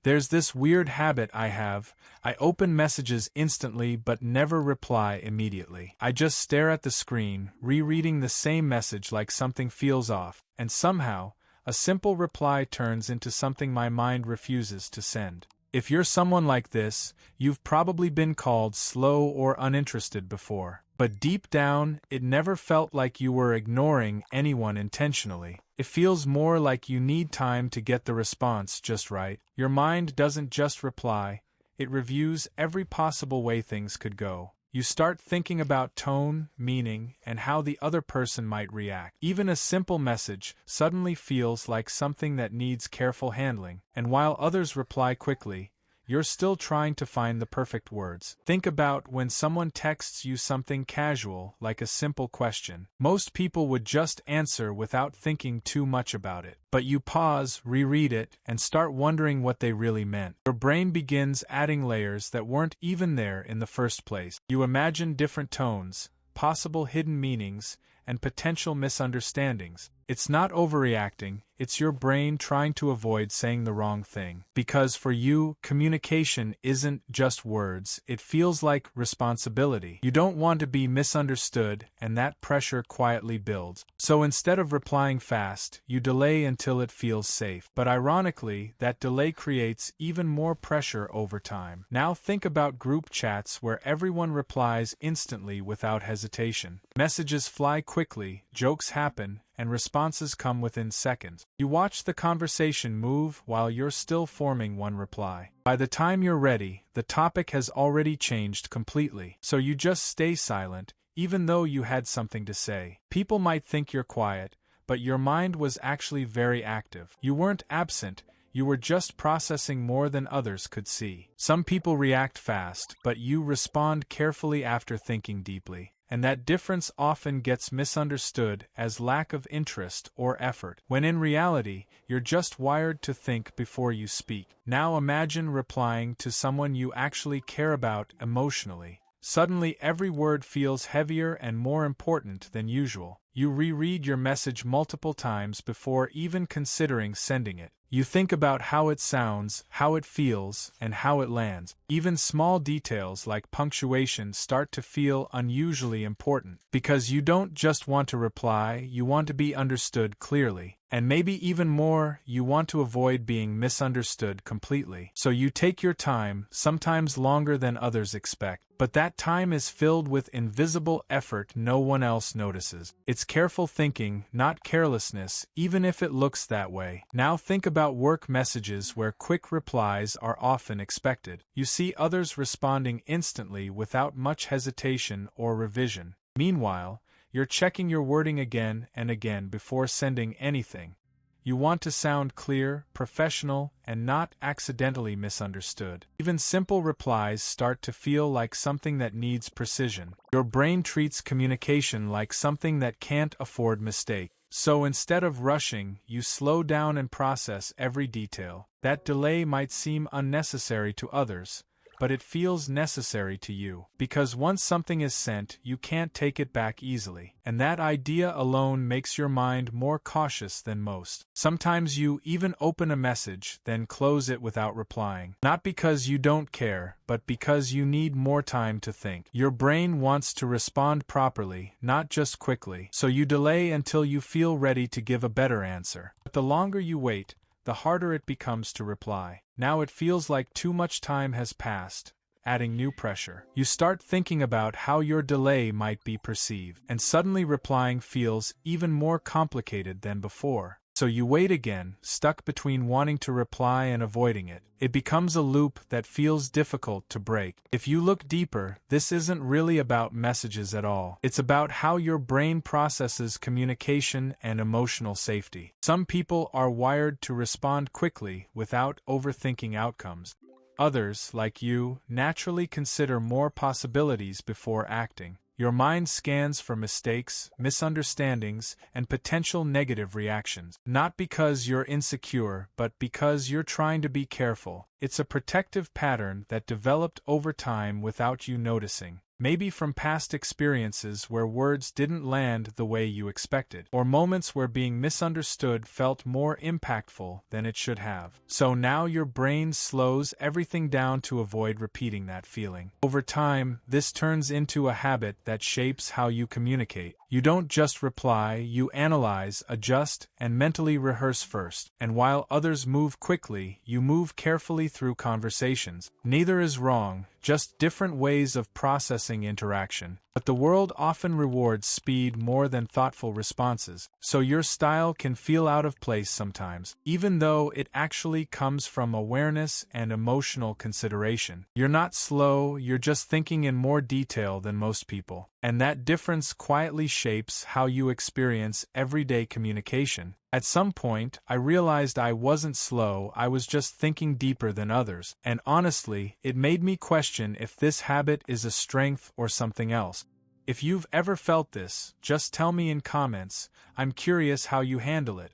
There's this weird habit I have. I open messages instantly but never reply immediately. I just stare at the screen, rereading the same message like something feels off, and somehow, a simple reply turns into something my mind refuses to send. If you're someone like this, you've probably been called slow or uninterested before. But deep down, it never felt like you were ignoring anyone intentionally. It feels more like you need time to get the response just right. Your mind doesn't just reply, it reviews every possible way things could go. You start thinking about tone, meaning, and how the other person might react. Even a simple message suddenly feels like something that needs careful handling, and while others reply quickly, you're still trying to find the perfect words. Think about when someone texts you something casual, like a simple question. Most people would just answer without thinking too much about it. But you pause, reread it, and start wondering what they really meant. Your brain begins adding layers that weren't even there in the first place. You imagine different tones, possible hidden meanings, and potential misunderstandings. It's not overreacting, it's your brain trying to avoid saying the wrong thing. Because for you, communication isn't just words, it feels like responsibility. You don't want to be misunderstood, and that pressure quietly builds. So instead of replying fast, you delay until it feels safe. But ironically, that delay creates even more pressure over time. Now think about group chats where everyone replies instantly without hesitation. Messages fly quickly, jokes happen, and responses come within seconds. You watch the conversation move while you're still forming one reply. By the time you're ready, the topic has already changed completely. So you just stay silent, even though you had something to say. People might think you're quiet, but your mind was actually very active. You weren't absent, you were just processing more than others could see. Some people react fast, but you respond carefully after thinking deeply. And that difference often gets misunderstood as lack of interest or effort, when in reality, you're just wired to think before you speak. Now imagine replying to someone you actually care about emotionally. Suddenly every word feels heavier and more important than usual. You reread your message multiple times before even considering sending it. You think about how it sounds, how it feels, and how it lands. Even small details like punctuation start to feel unusually important. Because you don't just want to reply, you want to be understood clearly. And maybe even more, you want to avoid being misunderstood completely. So you take your time, sometimes longer than others expect. But that time is filled with invisible effort no one else notices. It's careful thinking, not carelessness, even if it looks that way. Now think about work messages where quick replies are often expected. You see others responding instantly without much hesitation or revision. Meanwhile, you're checking your wording again and again before sending anything. You want to sound clear, professional, and not accidentally misunderstood. Even simple replies start to feel like something that needs precision. Your brain treats communication like something that can't afford mistake. So instead of rushing, you slow down and process every detail. That delay might seem unnecessary to others, but it feels necessary to you. Because once something is sent, you can't take it back easily. And that idea alone makes your mind more cautious than most. Sometimes you even open a message, then close it without replying. Not because you don't care, but because you need more time to think. Your brain wants to respond properly, not just quickly. So you delay until you feel ready to give a better answer. But the longer you wait, the harder it becomes to reply. Now it feels like too much time has passed, adding new pressure. You start thinking about how your delay might be perceived, and suddenly replying feels even more complicated than before. So you wait again, stuck between wanting to reply and avoiding it. It becomes a loop that feels difficult to break. If you look deeper, this isn't really about messages at all. It's about how your brain processes communication and emotional safety. Some people are wired to respond quickly without overthinking outcomes. Others, like you, naturally consider more possibilities before acting. Your mind scans for mistakes, misunderstandings, and potential negative reactions. Not because you're insecure, but because you're trying to be careful. It's a protective pattern that developed over time without you noticing. Maybe from past experiences where words didn't land the way you expected, or moments where being misunderstood felt more impactful than it should have. So now your brain slows everything down to avoid repeating that feeling. Over time, this turns into a habit that shapes how you communicate. You don't just reply, you analyze, adjust, and mentally rehearse first. And while others move quickly, you move carefully through conversations. Neither is wrong, just different ways of processing interaction. But the world often rewards speed more than thoughtful responses, so your style can feel out of place sometimes, even though it actually comes from awareness and emotional consideration. You're not slow, you're just thinking in more detail than most people. And that difference quietly shapes how you experience everyday communication. At some point, I realized I wasn't slow, I was just thinking deeper than others, and honestly, it made me question if this habit is a strength or something else. If you've ever felt this, just tell me in comments. I'm curious how you handle it.